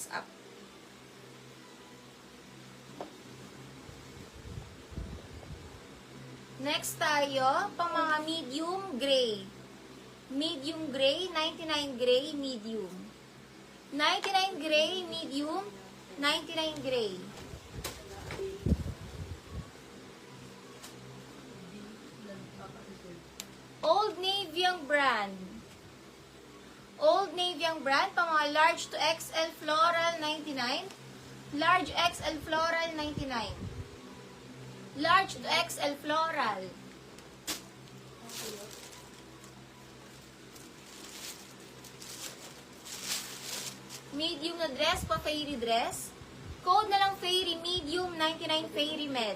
Thumbs up. Next tayo, pang mga medium gray. Medium gray, 99 gray, medium. 99 gray, medium, 99 gray. Old Navy ang brand. Old Navy ang brand, pang mga large to XL floral, 99. Large XL floral, 99. Large to XL floral. Medium na dress pa fairy dress. Code na lang fairy medium, 99 fairy med.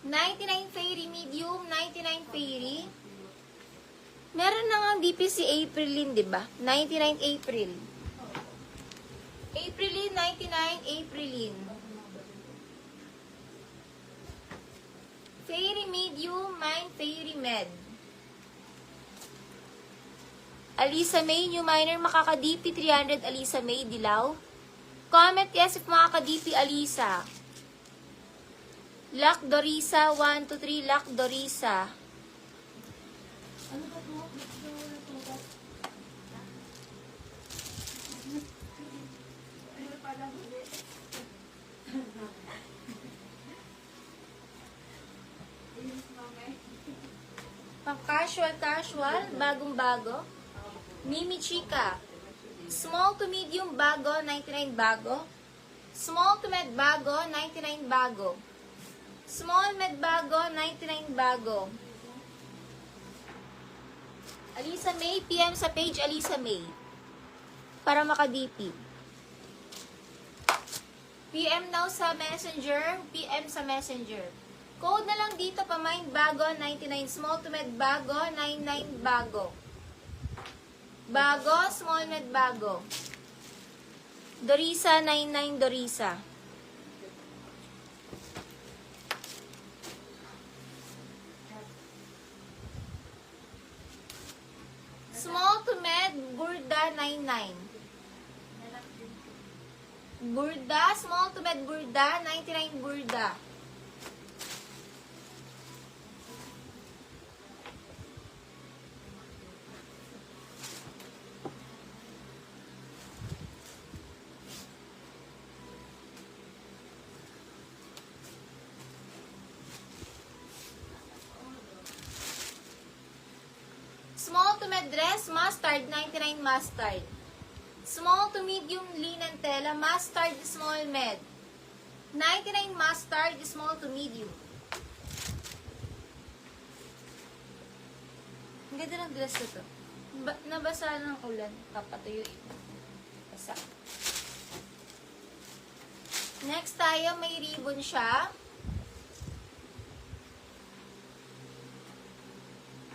99 fairy medium, 99 fairy. Meron na nga DP si Aprilin, di ba? 99 April. Aprilin, 99 Aprilin. Fairy medium, mine fairy med. Alisa May, new minor, makaka-DP 300, Alisa May, Dilaw. Comment yes if makaka-DP Alisa. Lock Dorisa, 1, 2, 3, Lock Dorisa. Pang casual, bagong-bago. Mimi Chica. Small to medium bago, 99 bago. Small to med bago, 99 bago. Small med bago, 99 bago. Alisa May, PM sa page Alisa May. Para maka-DP. PM now sa Messenger, PM sa Messenger. Code na lang dito, pa-mind bago, 99. Small to med bago, 99 bago. Bago, small med bago. Dorisa, 99 Dorisa. Small to med, Burda, 99. Burda, small to med Burda, 99 Burda. Small to med dress, mustard, 99 mustard. Small to medium linen tela, mustard, small med. 99 mustard, small to medium. Ang ganda ng dress na to. Nabasa ng ulan. Papatuyuin. Basa. Next tayo, may ribbon siya.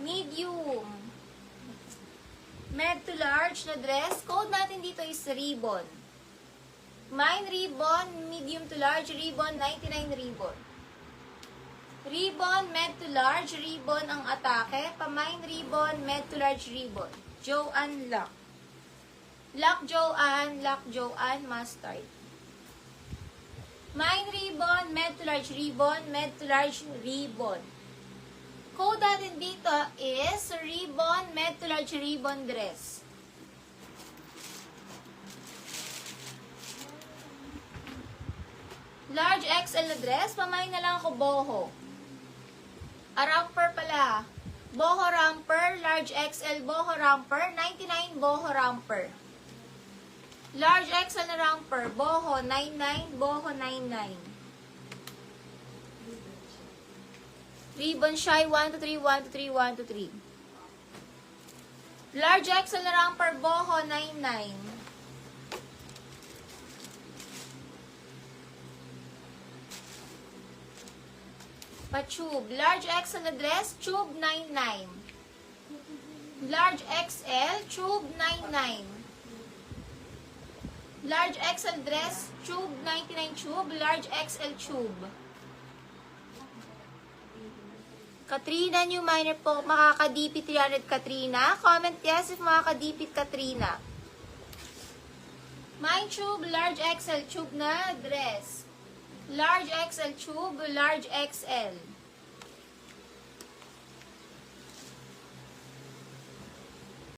Medium. Med to large na dress. Code natin dito is ribbon. Mine ribbon, medium to large, ribbon, 99 ribbon. Ribbon, med to large, ribbon ang atake. Pa-mine ribbon, med to large ribbon. Joanne Lock. Lock Joanne, mustard. Mine ribbon, med to large ribbon, med to large ribbon. Code natin dito is ribbon, med to large ribbon dress. Large XL na dress, pamain na lang ako boho. Romper pala. Boho romper, large XL boho romper, 99 boho romper. Large XL na romper, boho 99, boho 99. Ribbon shy, 1 to 3, 1 to 3, 1 to 3. Large XL na romper, boho 99. Pa-tube. Large XL na dress, tube 99. Large XL, tube 99. Large XL dress, tube 99 tube. Large XL tube. Katrina, new minor po. Makaka-DP 300 Katrina. Comment yes if makaka-DP Katrina. My tube, large XL tube na dress. Large XL tube, large XL.